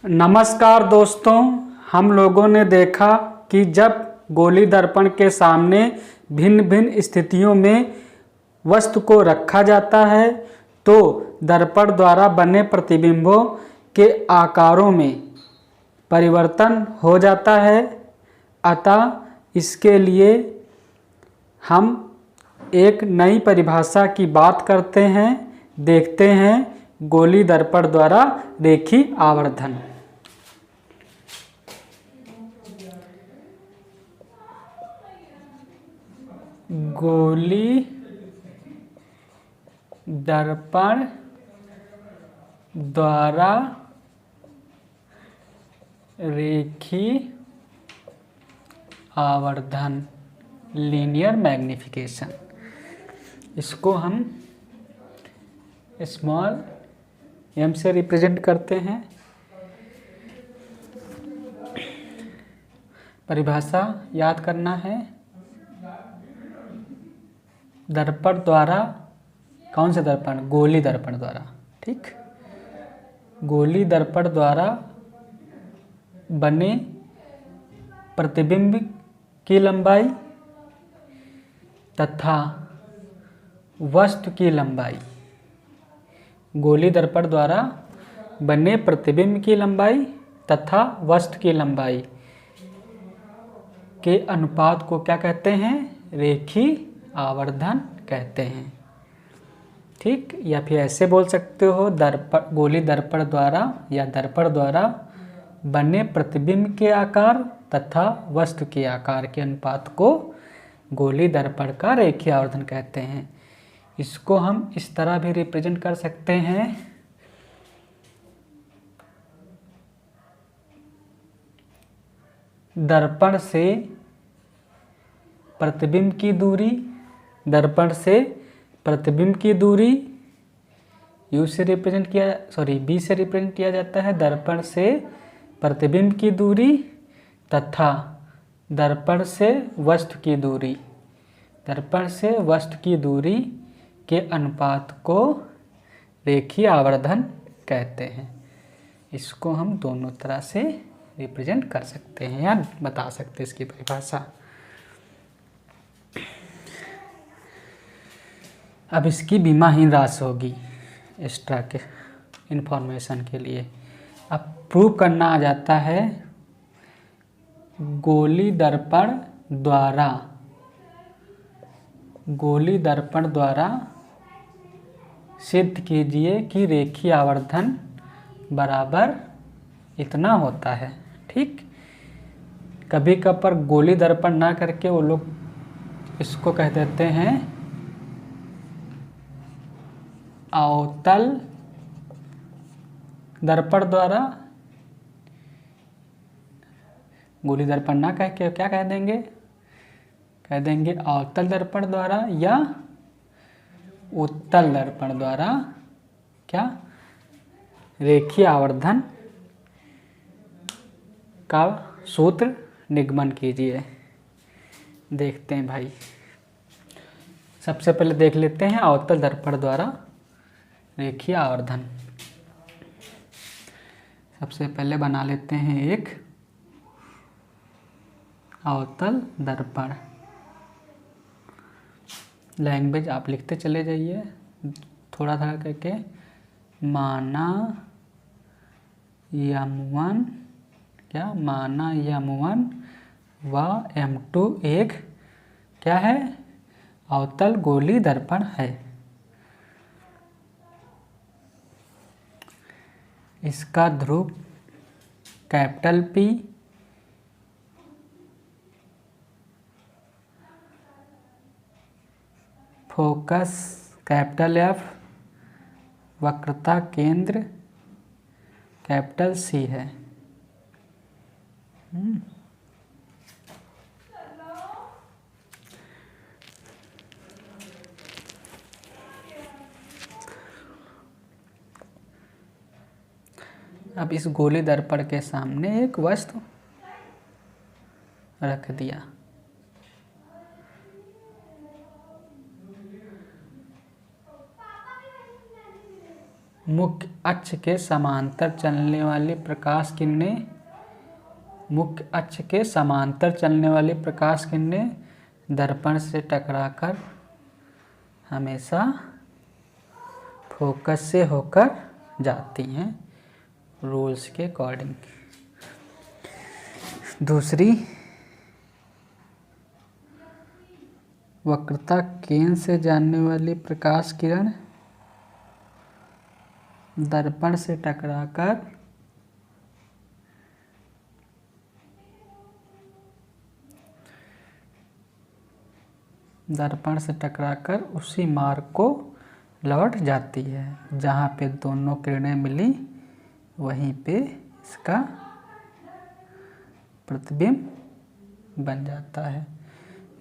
नमस्कार दोस्तों, हम लोगों ने देखा कि जब गोली दर्पण के सामने भिन्न भिन्न स्थितियों में वस्तु को रखा जाता है तो दर्पण द्वारा बने प्रतिबिंबों के आकारों में परिवर्तन हो जाता है। अतः इसके लिए हम एक नई परिभाषा की बात करते हैं। देखते हैं गोली दर्पण द्वारा रेखीय आवर्धन। गोली दर्पण द्वारा रेखीय आवर्धन, लीनियर मैग्निफिकेशन, इसको हम स्मॉल एम से रिप्रेजेंट करते हैं। परिभाषा याद करना है। दर्पण द्वारा, कौन से दर्पण? गोली दर्पण द्वारा, ठीक। गोली दर्पण द्वारा बने प्रतिबिंब की लंबाई तथा वस्तु की लंबाई, गोली दर्पण द्वारा बने प्रतिबिंब की लंबाई तथा वस्तु की लंबाई के अनुपात को क्या कहते हैं? रेखीय आवर्धन कहते हैं, ठीक। या फिर ऐसे बोल सकते हो, दर्पण, गोली दर्पण द्वारा या दर्पण द्वारा बने प्रतिबिंब के आकार तथा वस्तु के आकार के अनुपात को गोली दर्पण का रेखीय आवर्धन कहते हैं। इसको हम इस तरह भी रिप्रेजेंट कर सकते हैं। दर्पण से प्रतिबिंब की दूरी, दर्पण से प्रतिबिंब की दूरी U से रिप्रेजेंट किया, B से रिप्रेजेंट किया जाता है। दर्पण से प्रतिबिंब की दूरी तथा दर्पण से वस्तु की दूरी, दर्पण से वस्तु की दूरी के अनुपात को रेखीय आवर्धन कहते हैं। इसको हम दोनों तरह से रिप्रेजेंट कर सकते हैं या बता सकते हैं इसकी परिभाषा। अब इसकी बीमाहीन राशि होगी एक्स्ट्रा के इन्फॉर्मेशन के लिए। अब प्रूव करना आ जाता है। गोली दर्पण द्वारा सिद्ध कीजिए कि रेखीय आवर्धन बराबर इतना होता है, ठीक। कभी कभार गोली दर्पण ना करके वो लोग इसको कह देते हैं अवतल दर्पण द्वारा। गोली दर्पण ना कह के क्या कह देंगे? कह देंगे अवतल दर्पण द्वारा या उत्तल दर्पण द्वारा क्या रेखीय आवर्धन का सूत्र निगमन कीजिए। देखते हैं भाई, सबसे पहले देख लेते हैं अवतल दर्पण द्वारा रेखीय आवर्धन। सबसे पहले बना लेते हैं एक अवतल दर्पण। लैंग्वेज आप लिखते चले जाइए थोड़ा थोड़ा करके। माना M1 क्या? माना M1 व M2 एक क्या है? अवतल गोली दर्पण है। इसका ध्रुव capital P, focus capital F, वक्रता केंद्र कैपिटल C है। अब इस गोली दर्पण के सामने एक वस्तु रख दिया। मुख्य अक्ष के समांतर चलने वाली प्रकाश किरणें, मुख्य अक्ष के समांतर चलने वाली प्रकाश किरणें दर्पण से टकराकर हमेशा फोकस से होकर जाती हैं रूल्स के अकॉर्डिंग। दूसरी, वक्रता केंद्र से जाने वाली प्रकाश किरण दर्पण से टकराकर उसी मार्ग को लौट जाती है। जहाँ पे दोनों किरणें मिली वहीं पे इसका प्रतिबिंब बन जाता है।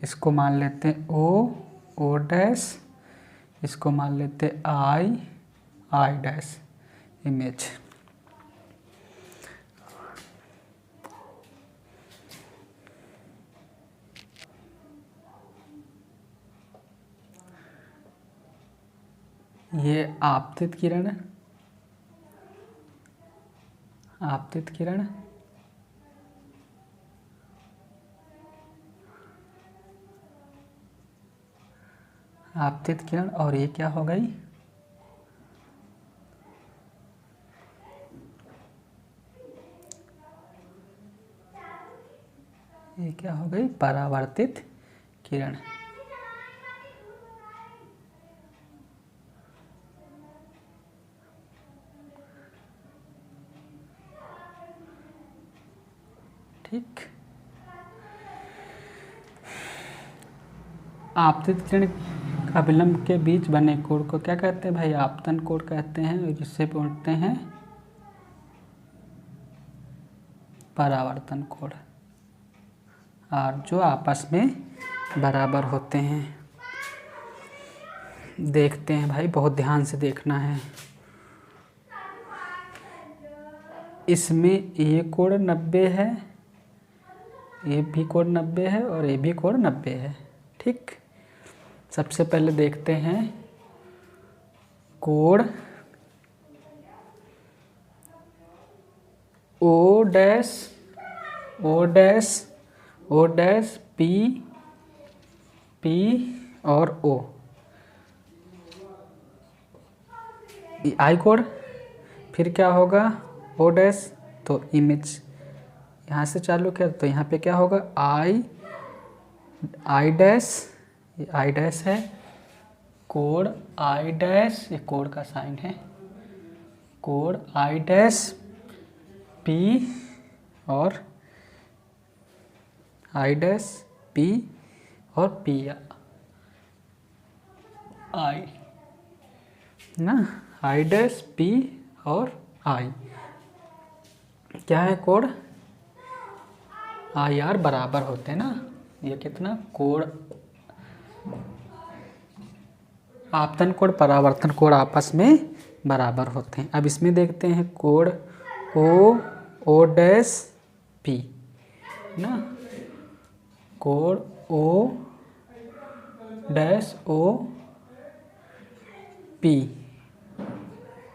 इसको मान लेते हैं ओ डैश, इसको मान लेते हैं आई डैश इमेज। ये आपतित किरण है, आपतित किरण, आपतित किरण। और ये क्या हो गई, ये क्या हो गई, परावर्तित किरण। ठीक, आपतित किरण अभिलंब के बीच बने कोण को क्या कहते हैं भाई, आपतन कोण कहते हैं, जिससे बोलते हैं परावर्तन कोण, और जो आपस में बराबर होते हैं। देखते हैं भाई, बहुत ध्यान से देखना है। इसमें ये कोण 90 है, ये भी कोण 90 है और ये भी कोण 90 है। ठीक, सबसे पहले देखते हैं कोण ओ डैश पी और ओ, आई कोण। फिर क्या होगा, ओ डैश, तो इमेज यहाँ से चालू किया तो यहाँ पे क्या होगा, आई डैश, ये आई डैश है, कोण आई डैश, ये कोण का साइन है, कोण आई डैश पी और आई डैश पी और पी आई ना, आई डैश पी और आई क्या है, कोण आई आर बराबर होते हैं ना। ये कितना, कोण आपतन कोण परावर्तन कोण आपस में बराबर होते हैं। अब इसमें देखते हैं कोण ओ डैश पी ना, कोण ओ डैश ओ पी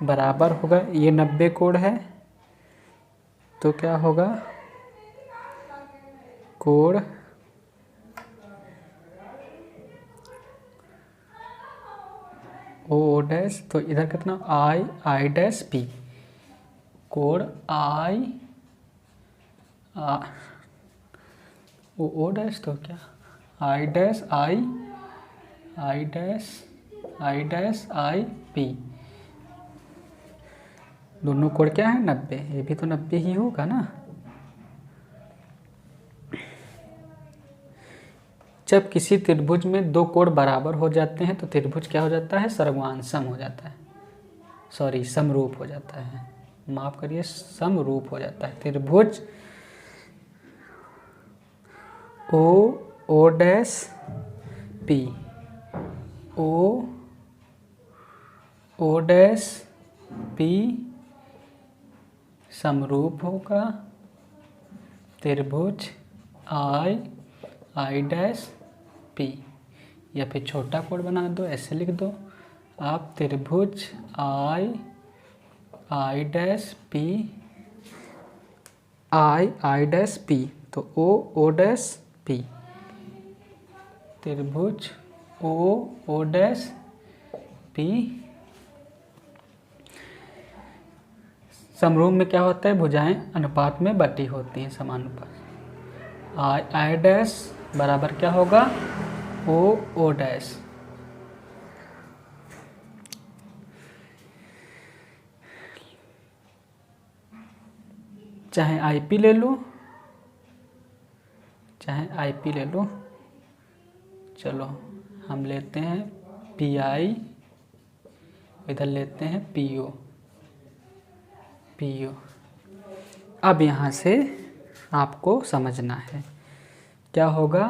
बराबर होगा, ये 90 कोण है तो क्या होगा, कोण ओ डैश, तो इधर कितना, आई डैश पी, कोण ओ डैश, तो क्या आई डैश आई पी, दोनों कोण क्या है 90, ये भी तो 90 ही होगा ना। जब किसी त्रिभुज में दो कोण बराबर हो जाते हैं तो त्रिभुज क्या हो जाता है, सर्वांसम हो जाता है, सॉरी समरूप हो जाता है, माफ करिए समरूप हो जाता है। त्रिभुज O dash P, O dash P समरूप होगा त्रिभुज आई डैश पी, या फिर छोटा कोण बना दो, ऐसे लिख दो आप, त्रिभुज I dash P, I dash P, तो ओ डैश पी, त्रिभुज ओ डैश पी। समरूप में क्या होता है, भुजाएं अनुपात में बटी होती हैं, समानुपात। आई डैश बराबर क्या होगा, ओ डैश। चाहे आई पी ले लो, चाहे आई पी ले लो, चलो हम लेते हैं पी आई, इधर लेते हैं पी ओ। अब यहाँ से आपको समझना है क्या होगा,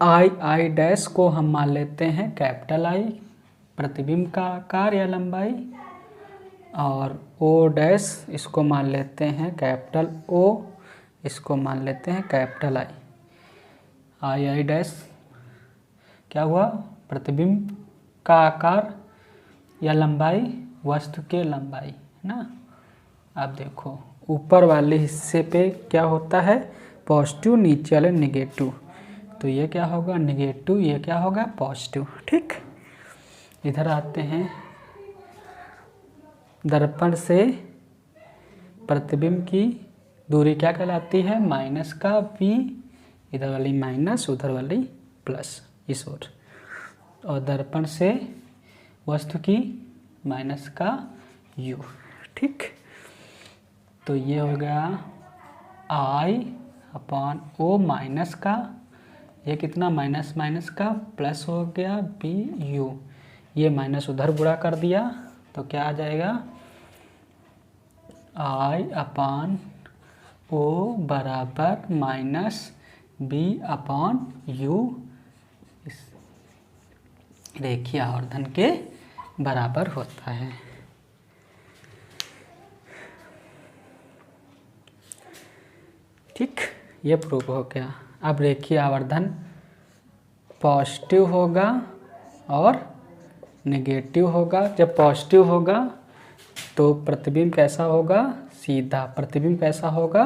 आई डैश को हम मान लेते हैं कैपिटल आई, प्रतिबिंब का आकार या लंबाई, और ओ डैश इसको मान लेते हैं कैपिटल ओ, इसको मान लेते हैं कैपिटल आई। आई डैश क्या हुआ, प्रतिबिंब का आकार या लंबाई, वस्तु के लंबाई, है ना। अब देखो ऊपर वाले हिस्से पे क्या होता है, पॉजिटिव, नीचे वाले निगेटिव, तो ये क्या होगा निगेटिव, ये क्या होगा पॉजिटिव। ठीक, इधर आते हैं, दर्पण से प्रतिबिंब की दूरी क्या कहलाती है, माइनस का v, इधर वाली माइनस उधर वाली प्लस इस ओर, और दर्पण से वस्तु की माइनस का u। ठीक, तो ये हो गया I अपॉन ओ माइनस का, ये कितना माइनस माइनस का प्लस हो गया बी यू, ये माइनस उधर गुणा कर दिया तो क्या आ जाएगा, आई अपॉन ओ बराबर माइनस बी अपॉन यू, इस रेखीय आवर्धन के बराबर होता है। ठीक, ये प्रूफ हो गया। अब रेखीय आवर्धन पॉजिटिव होगा और नेगेटिव होगा। जब पॉजिटिव होगा तो प्रतिबिंब कैसा होगा, सीधा। प्रतिबिंब कैसा होगा,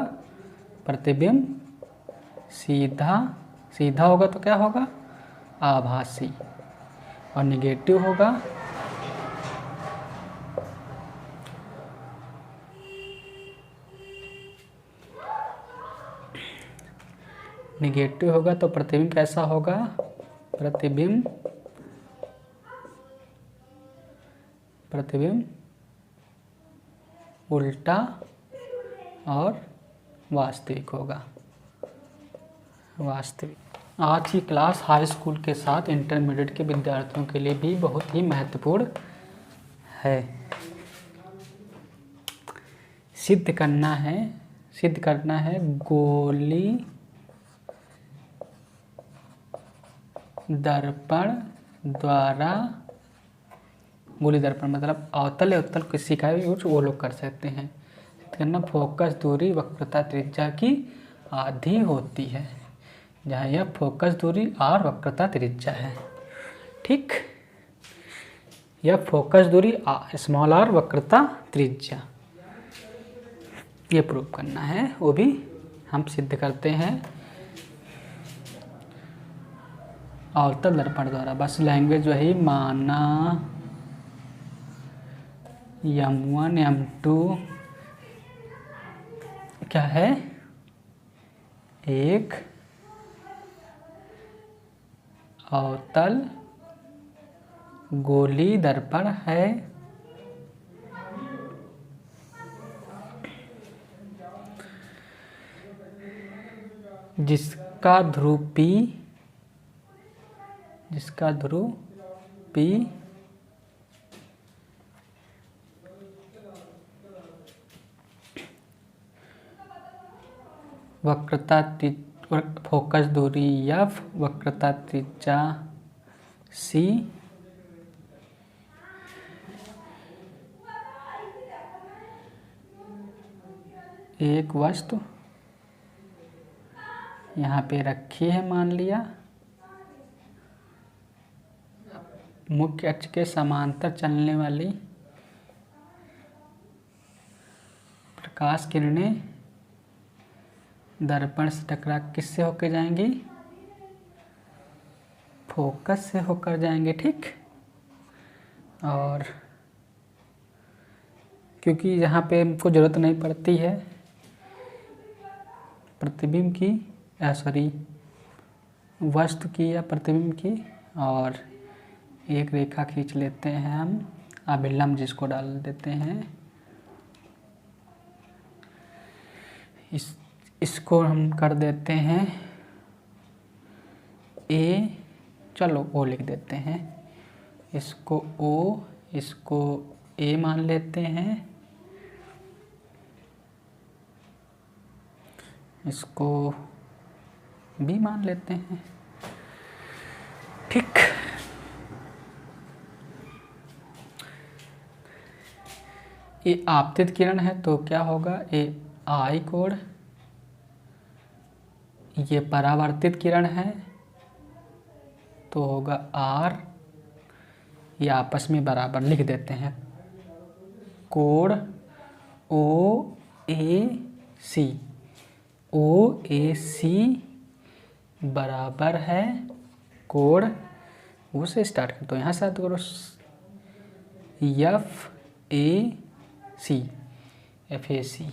प्रतिबिंब सीधा, सीधा होगा तो क्या होगा, आभासी। और नेगेटिव होगा तो प्रतिबिंब कैसा होगा, प्रतिबिंब उल्टा और वास्तविक होगा, वास्तविक। आज की क्लास हाई स्कूल के साथ इंटरमीडिएट के विद्यार्थियों के लिए भी बहुत ही महत्वपूर्ण है। सिद्ध करना है गोली दर्पण द्वारा, गोली दर्पण मतलब अवतल या उत्तल किसी का भी यूज वो लोग कर सकते हैं। सिद्ध करना फोकस दूरी वक्रता त्रिज्या की आधी होती है, जहाँ यह फोकस दूरी और वक्रता त्रिज्या है। ठीक, यह फोकस दूरी स्मॉल आर वक्रता त्रिज्या, ये प्रूव करना है, वो भी हम सिद्ध करते हैं अवतल दर्पण द्वारा। बस लैंग्वेज वही माना M1 M2 क्या है, एक अवतल गोली दर्पण है जिसका ध्रुव P वक्रता फोकस दूरी F, वक्रता त्रिज्या C, एक वस्तु यहाँ पे रखी है, मान लिया मुख्य अक्ष के समांतर चलने वाली प्रकाश किरणें दर्पण से टकरा किससे होकर जाएंगी? फोकस से होकर जाएंगे, ठीक। और क्योंकि यहाँ पे हमको ज़रूरत नहीं पड़ती है प्रतिबिंब की, सॉरी वस्तु की या प्रतिबिंब की, और एक रेखा खींच लेते हैं हम, अभिलंब जिसको डाल देते हैं, इसको हम कर देते हैं ए, चलो ओ लिख देते हैं, इसको ओ, इसको ए मान लेते हैं, इसको बी मान लेते हैं, ठीक। ये आपतित किरण है तो क्या होगा? ये आई कोण। ये परावर्तित किरण है तो होगा आर। ये आपस में बराबर लिख देते हैं, कोण ओ ए सी, ओ ए सी बराबर है कोण, वो से स्टार्ट कर दो, यहाँ से याद करो, F A C, F A C,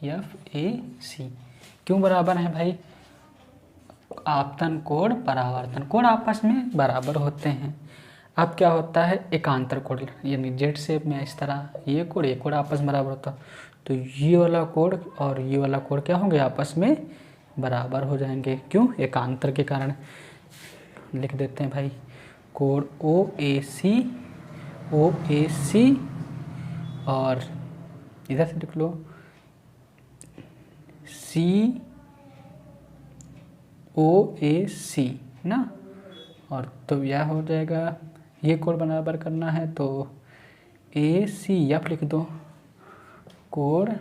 F A C. क्यों बराबर है भाई? आपतन कोण परावर्तन कोण आपस में बराबर होते हैं। अब क्या होता है? एकांतर कोण, यानी जेड शेप में इस तरह ये कोण आपस में बराबर होता है, तो ये वाला कोण और ये वाला कोण क्या होंगे? आपस में बराबर हो जाएंगे। क्यों? एकांतर के कारण। लिख देते हैं भाई, कोण ओ ए सी, और इधर से लिख लो सी ओ ए सी ना, और तो यह हो जाएगा, ये कोण बराबर करना है तो ए सी एफ लिख दो, कोण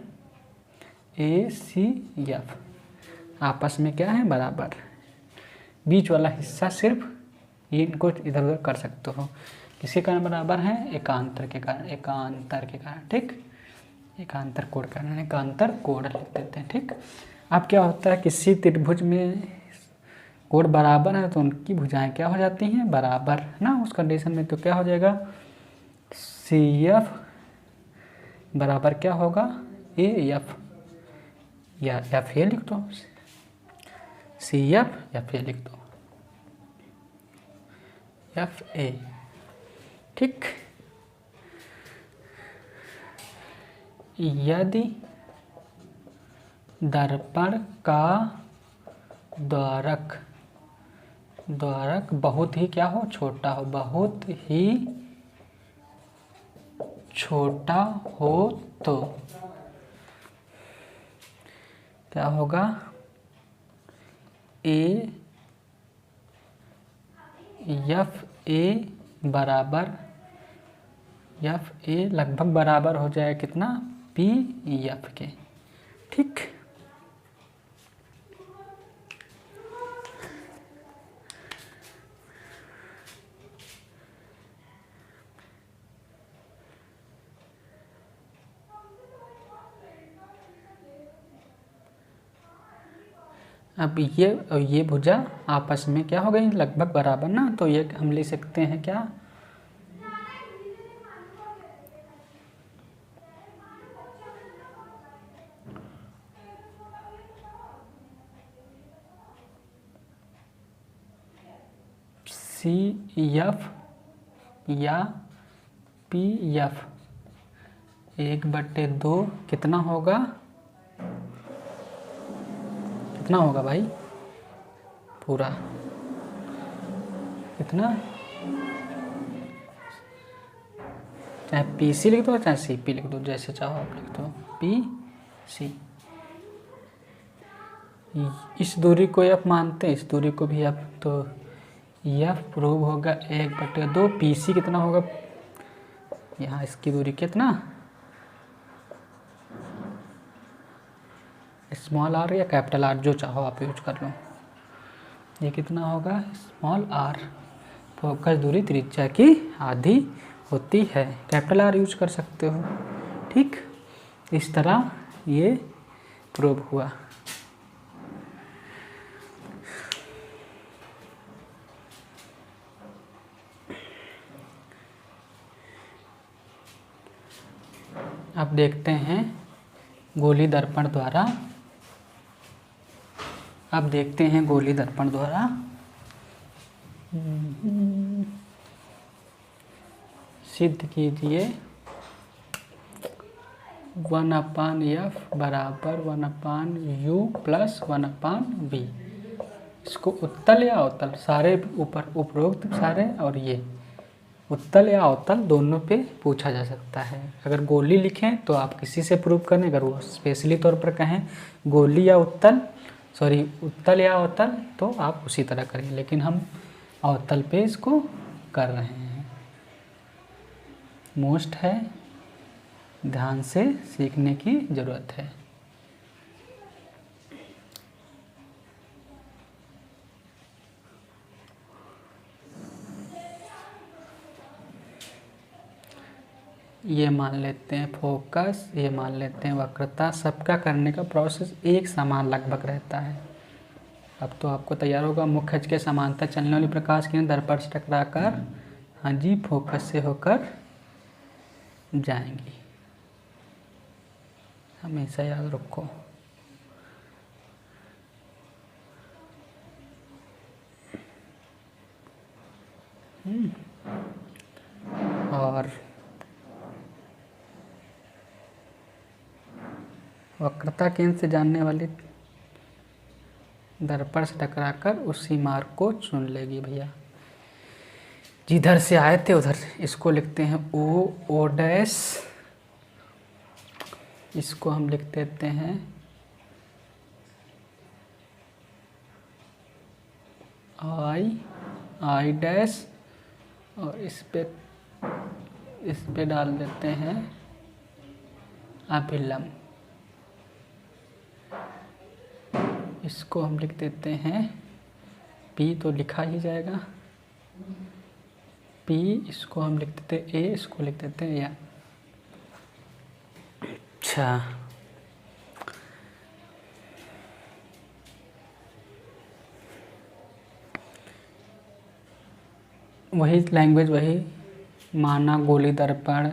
ए सी एफ आपस में क्या है? बराबर। बीच वाला हिस्सा सिर्फ ये, इनको इधर उधर कर सकते हो। किसके कारण बराबर है? एकांतर के कारण, एकांतर के कारण, ठीक। एकांतर कोण का कारण एकांतर कोण लिख देते हैं, ठीक। अब क्या होता है? किसी त्रिभुज में कोण बराबर है तो उनकी भुजाएं क्या हो जाती हैं? बराबर ना। उस कंडीशन में तो क्या हो जाएगा? सी एफ बराबर क्या होगा? ए एफ, या एफ ए लिख दो, सी एफ ए लिख दो, एफ ए, ठीक। यदि दर्पण का द्वारक बहुत ही क्या हो? छोटा हो, बहुत ही छोटा हो तो क्या होगा? ए एफ ए बराबर, एफ ए लगभग बराबर हो जाए कितना? पी एफ के, ठीक। अब ये भुजा आपस में क्या हो गई? लगभग बराबर ना, तो ये हम लिख सकते हैं क्या? सी एफ या पी एफ 1/2 कितना होगा? कितना होगा भाई? पूरा कितना? चाहे पी सी लिख दो चाहे सी पी लिख दो, जैसे चाहो आप लिख दो, पी सी। इस दूरी को एफ मानते हैं, इस दूरी को भी एफ, तो एफ प्रूव होगा 1/2। पी सी कितना होगा? यहाँ इसकी दूरी कितना? स्मॉल आर या कैपिटल आर, जो चाहो आप यूज कर लो। ये कितना होगा? Small are. फोकस दूरी त्रिज्या की आधी होती है, कैपिटल आर यूज कर सकते हो, ठीक। इस तरह ये प्रूव हुआ। अब देखते हैं गोली दर्पण द्वारा, सिद्ध कीजिए 1/f बराबर 1/u प्लस 1/v। इसको उत्तल या अवतल, सारे ऊपर उपरोक्त सारे, और ये उत्तल या अवतल दोनों पे पूछा जा सकता है। अगर गोली लिखें तो आप किसी से प्रूव करें, अगर वो स्पेशली तौर पर कहें गोली या उत्तल, उत्तल या अवतल, तो आप उसी तरह करें, लेकिन हम अवतल पे इसको कर रहे हैं। मोस्ट है, ध्यान से सीखने की ज़रूरत है। ये मान लेते हैं फोकस, ये मान लेते हैं वक्रता। सबका करने का प्रोसेस एक समान लगभग रहता है। अब तो आपको तैयार होगा। मुख्य अक्ष के समांतर चलने वाली प्रकाश किरण दर्पण से टकराकर, हाँ जी, फोकस से होकर जाएंगी। हमेशा याद रखो। और वक्रता केंद्र से जानने वाली दर्पण से टकराकर उसी मार्ग को चुन लेगी भैया। जिधर से आए थे उधर, इसको लिखते हैं ओ डैश, इसको हम लिख देते हैं आई डैश, और इस पे डाल देते हैं अभिलंब। इसको हम लिख देते हैं पी, तो लिखा ही जाएगा पी। इसको हम लिख देते हैं ए, इसको लिख देते हैं या। अच्छा, वही लैंग्वेज, वही माना गोली दर्पण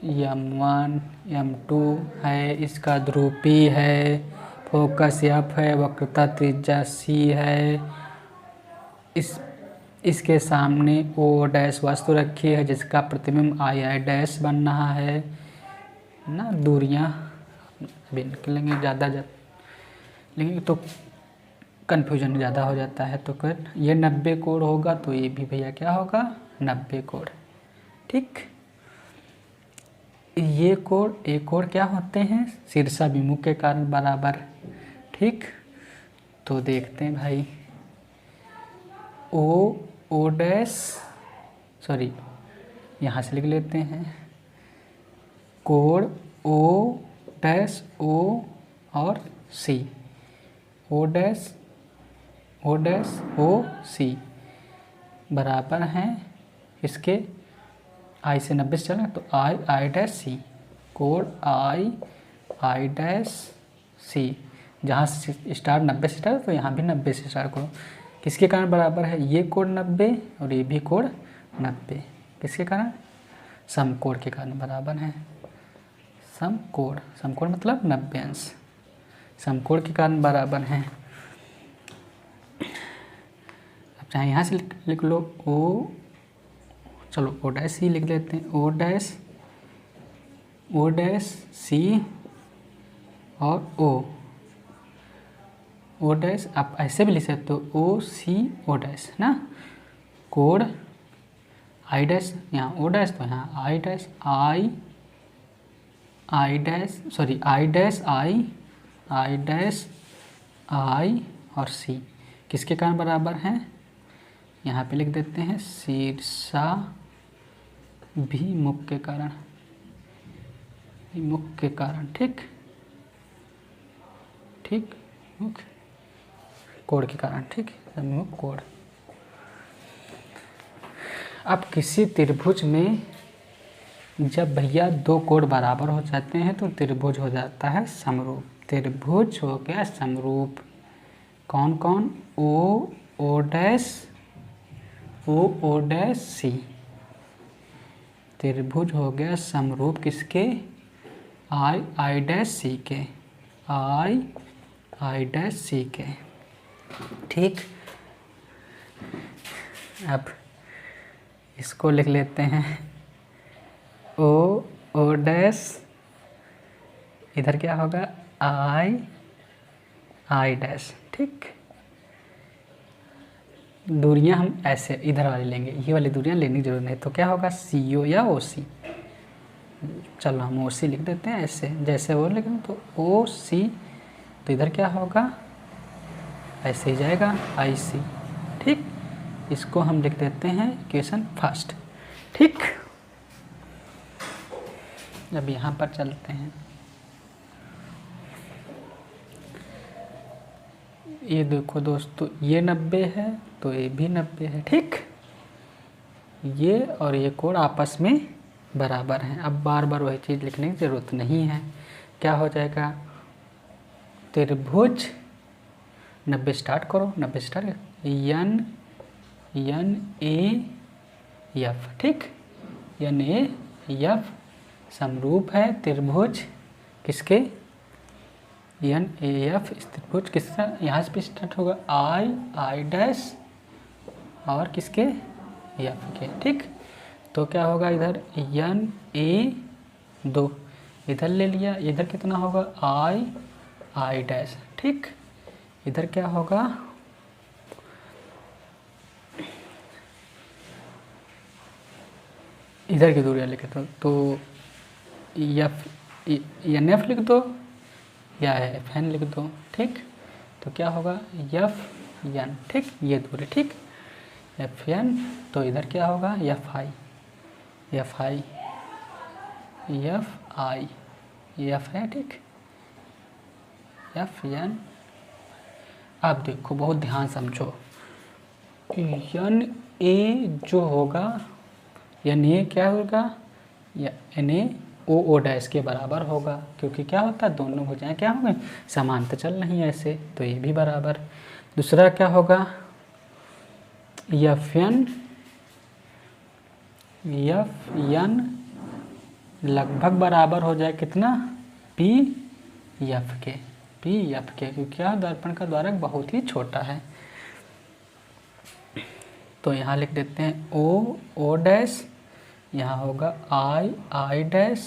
M1 M2 है, इसका ध्रुवी है, फोकस F है, वक्रता त्रिज्या C है। इसके सामने O डैश वस्तु रखी है जिसका प्रतिबिंब I डैश बन रहा है ना। दूरियां अभी निकलेंगे, ज़्यादा लेकिन तो कन्फ्यूजन ज़्यादा हो जाता है। तो फिर ये 90 कोण होगा, तो ये भी भैया क्या होगा, 90 कोण। ठीक, ये कोण क्या होते हैं, शीर्षाभिमुख के कारण बराबर। ठीक, तो देखते हैं भाई, ओ डैश, सॉरी यहाँ से लिख लेते हैं, कोण ओ डैश ओ और सी, ओ डैश ओ सी बराबर हैं इसके आई से 90 से चला, तो आई डैश सी, कोण आई डैश सी। जहाँ से स्टार्ट 90 से स्टार्ट, तो यहाँ भी 90 से स्टार्ट करो। किसके कारण बराबर है, ये कोण 90 और ये भी कोण 90। किसके कारण, समकोण के कारण बराबर है। समकोण मतलब 90 अंश, समकोण के कारण बराबर हैं। अब चाहे यहाँ से लिख लो ओ, चलो ओ डैश सी लिख लेते हैं, ओ डैश सी और ओ डैश, आप ऐसे भी लिख सकते हो ओ सी ओ डैश ना। कोण आई डैश, यहाँ ओ डैश, तो यहाँ I dash I dash I और सी किसके कारण बराबर हैं, यहाँ पे लिख देते हैं शीर्षा भी मुख के कारण, ठीक मुख कोण के कारण। ठीक, मुख कोण। अब किसी त्रिभुज में जब भैया दो कोण बराबर हो जाते हैं तो त्रिभुज हो जाता है समरूप। त्रिभुज हो गया समरूप। कौन कौन? ओ, O dash, O dash C. त्रिभुज हो गया समरूप किसके? आई डैश सी के। आई डैश सी के। ठीक, अब इसको लिख लेते हैं ओ डैश, इधर क्या होगा? I dash. ठीक, दूरियां हम ऐसे इधर वाली लेंगे, ये वाली दूरियां लेने की जरूरत नहीं। तो क्या होगा? सी ओ या ओ सी। चलो हम ओ सी लिख देते हैं ऐसे, जैसे वो लिखें तो ओ सी, तो इधर क्या होगा? ऐसे ही जाएगा आई सी। ठीक, इसको हम लिख देते हैं इक्वेशन फर्स्ट। ठीक, अब यहाँ पर चलते हैं। ये देखो दोस्तों, ये 90 है तो ये भी 90 है। ठीक, ये और ये कोण आपस में बराबर हैं। अब बार बार वही चीज़ लिखने की ज़रूरत नहीं है। क्या हो जाएगा? त्रिभुज 90 स्टार्ट करो, 90 स्टार्ट, एन ए एफ। ठीक, एन ए एफ समरूप है त्रिभुज किसके? एन ए एफ त्रिभुज किसका? यहाँ से भी स्टार्ट होगा आई डैश और किसके? एफ के। ठीक, तो क्या होगा? इधर एन ए 2 इधर ले लिया, इधर कितना होगा? I dash. ठीक, इधर क्या होगा? इधर की दूरियाँ लिखे तो एफ एन एफ लिख दो या एफ एन लिख दो। ठीक, तो क्या होगा? F N. ठीक, ये दूरी। ठीक, एफ एन, तो इधर क्या होगा? एफ आई एफ है। ठीक, एफ एन। अब देखो, बहुत ध्यान समझो, एन ए जो होगा, एन ए क्या होगा? या एन ए ओ डैश के बराबर होगा, क्योंकि क्या होता है? दोनों भुजाएं क्या होंगे? समांतर चल रही हैं ऐसे, तो ये भी बराबर। दूसरा क्या होगा? एफ एन लगभग बराबर हो जाए कितना? पी एफ के। क्योंकि क्या? दर्पण का द्वारक बहुत ही छोटा है। तो यहाँ लिख देते हैं ओ डैश, यहाँ होगा आई डैश,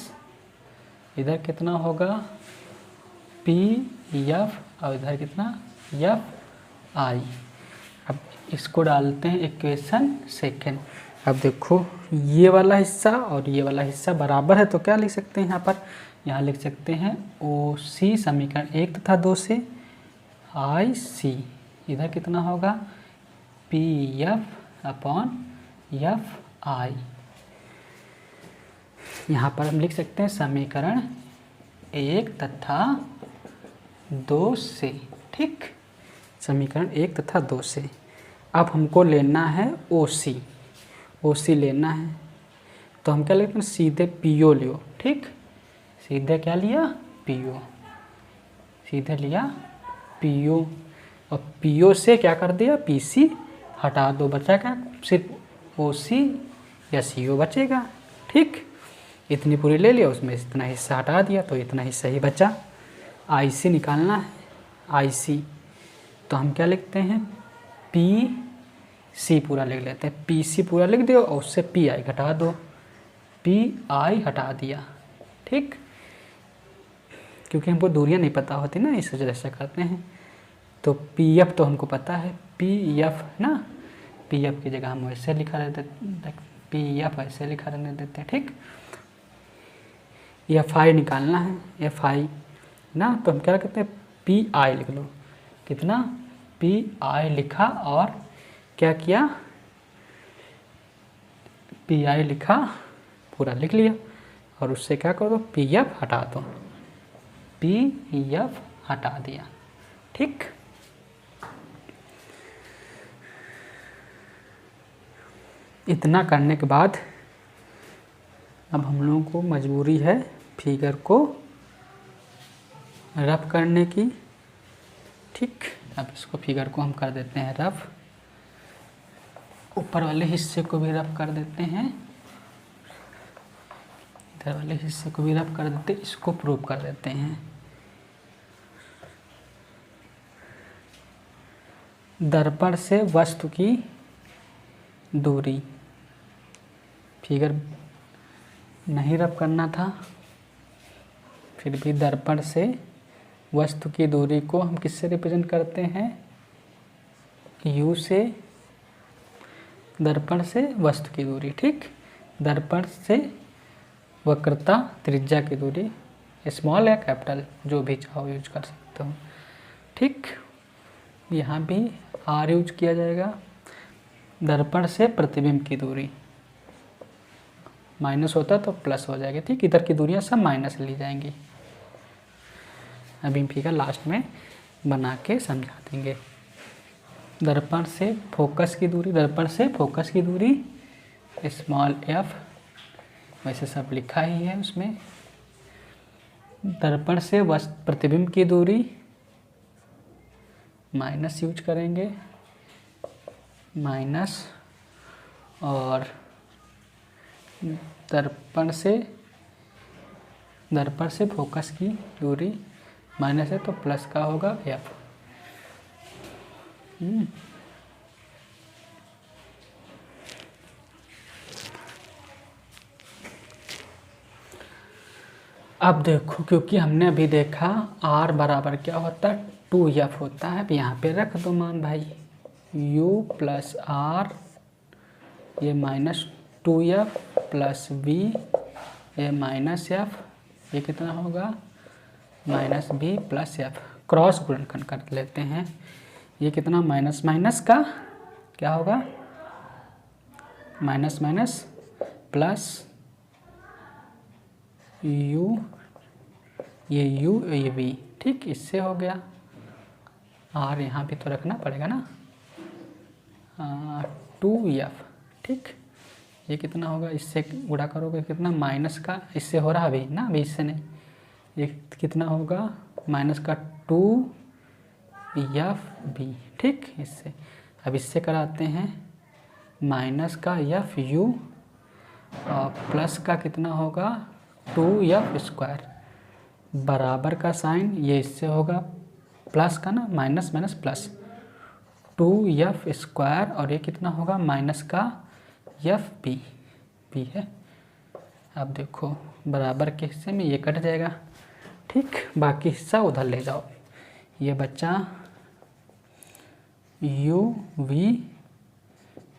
इधर कितना होगा? पी एफ, और इधर कितना? F I. अब इसको डालते हैं इक्वेशन सेकेंड। अब देखो, ये वाला हिस्सा और ये वाला हिस्सा बराबर है, तो क्या लिख सकते हैं यहाँ पर? यहाँ लिख सकते हैं ओ सी समीकरण 1 तथा 2 से आई सी, इधर कितना होगा? P F upon F I. यहाँ पर हम लिख सकते हैं समीकरण 1 तथा 2 से। ठीक, समीकरण 1 तथा 2 से। अब हमको लेना है ओ सी लेना है, तो हम क्या लेते हैं? सीधे पी ओ लियो। ठीक, सीधे क्या लिया? पी ओ, सीधे लिया पी ओ, और पी ओ से क्या कर दिया? पी सी हटा दो, बचा क्या? सिर्फ ओ सी या सी ओ बचेगा। ठीक, इतनी पूरी ले लिया, उसमें इतना हिस्सा हटा दिया, तो इतना हिस्सा ही बचा। आई सी निकालना है, आई सी, तो हम क्या लिखते हैं? पी सी पूरा लिख लेते हैं। पी सी पूरा लिख दो और उससे पी आई घटा दो, पी आई हटा दिया। ठीक, क्योंकि हमको दूरियां नहीं पता होती ना, इस वजह से करते हैं। तो पी एफ तो हमको पता है, पी एफ ना, पी एफ की जगह हम वैसे लिखा रहते, पी एफ ऐसे लिखा रहने देते हैं। ठीक, एफ आई निकालना है, एफ आई ना, तो हम क्या कहते हैं? पी आई लिख लो। कितना? पी आई लिखा और क्या किया? पी आई लिखा, पूरा लिख लिया, और उससे क्या करो? पी एफ हटा दो, पी एफ हटा दिया। ठीक, इतना करने के बाद अब हम लोगों को मजबूरी है फिगर को रफ करने की। ठीक, अब इसको फिगर को हम कर देते हैं रफ। ऊपर वाले हिस्से को भी रफ कर देते हैं, इधर वाले हिस्से को भी रफ कर देते हैं, इसको प्रूव कर देते हैं। दर्पण से वस्तु की दूरी, फिगर नहीं रफ करना था, फिर भी दर्पण से वस्तु की दूरी को हम किससे रिप्रेजेंट करते हैं? U से, दर्पण से वस्तु की दूरी। ठीक, दर्पण से वक्रता त्रिज्या की दूरी, स्मॉल या कैपिटल जो भी चाहो यूज कर सकते हो। ठीक, यहाँ भी R यूज किया जाएगा। दर्पण से प्रतिबिंब की दूरी, माइनस होता तो प्लस हो जाएगा। ठीक, इधर की दूरियाँ सब माइनस ली जाएंगी। अभी फिगर लास्ट में बना के समझा देंगे। दर्पण से फोकस की दूरी, दर्पण से फोकस की दूरी स्मॉल f, वैसे सब लिखा ही है उसमें। दर्पण से प्रतिबिंब की दूरी माइनस यूज करेंगे, माइनस। और दर्पण से फोकस की दूरी माइनस है तो प्लस का होगा f। अब देखो, क्योंकि हमने अभी देखा R बराबर क्या होता है? 2f होता है। अब यहाँ पे रख दो मान भाई, u प्लस R, ये माइनस 2f प्लस b, ये माइनस f, ये कितना होगा? Minus b plus f। Cross गुणनखंड कर लेते हैं। ये कितना? माइनस माइनस का क्या होगा? माइनस माइनस प्लस u, ये u ये v। ठीक, इससे हो गया। R यहाँ भी तो रखना पड़ेगा ना, 2f। ठीक, ये कितना होगा? इससे गुणा करोगे कितना? माइनस का, इससे हो रहा अभी ना, अभी इससे नहीं। ये कितना होगा? माइनस का 2f(v). ठीक, इससे अब इससे कराते हैं। माइनस का f(u) और प्लस का कितना होगा? 2f² बराबर का साइन, ये इससे होगा प्लस का ना, माइनस माइनस प्लस 2f² और ये कितना होगा? माइनस का f(b) है। अब देखो बराबर के हिस्से में ये कट जाएगा। ठीक, बाकी हिस्सा उधर ले जाओ। ये बच्चा u(v)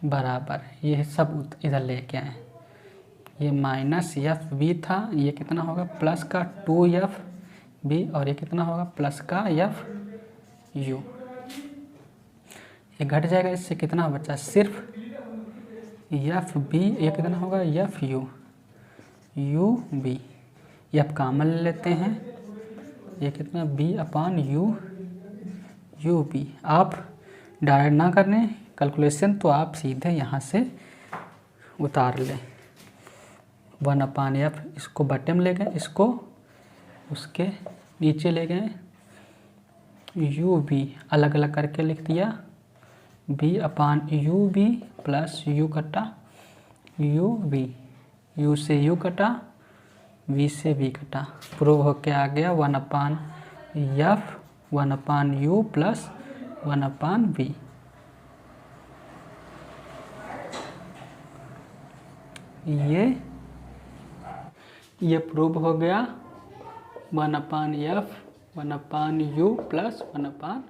बराबर, ये सब इधर लेके आए। ये माइनस f(v) था, ये कितना होगा? प्लस का 2f(b) और ये कितना होगा? प्लस का f(u). ये घट जाएगा, इससे कितना बचा? सिर्फ f(b), ये कितना होगा? f(u), u(b). ये अब कॉमन ले लेते हैं, ये कितना? b/u, u(b). आप डायरेक्ट ना करने कैलकुलेशन तो आप सीधे यहाँ से उतार लें। 1/f, इसको बटन ले गए, इसको उसके नीचे ले गए, u(b) अलग अलग करके लिख दिया, b/u(b) प्लस u कटा u(b), u से u कटा, v से v कटा, प्रूव होके आ गया 1/f 1/u प्लस 1/v। ये प्रूव हो गया 1/f 1/u प्लस 1/v।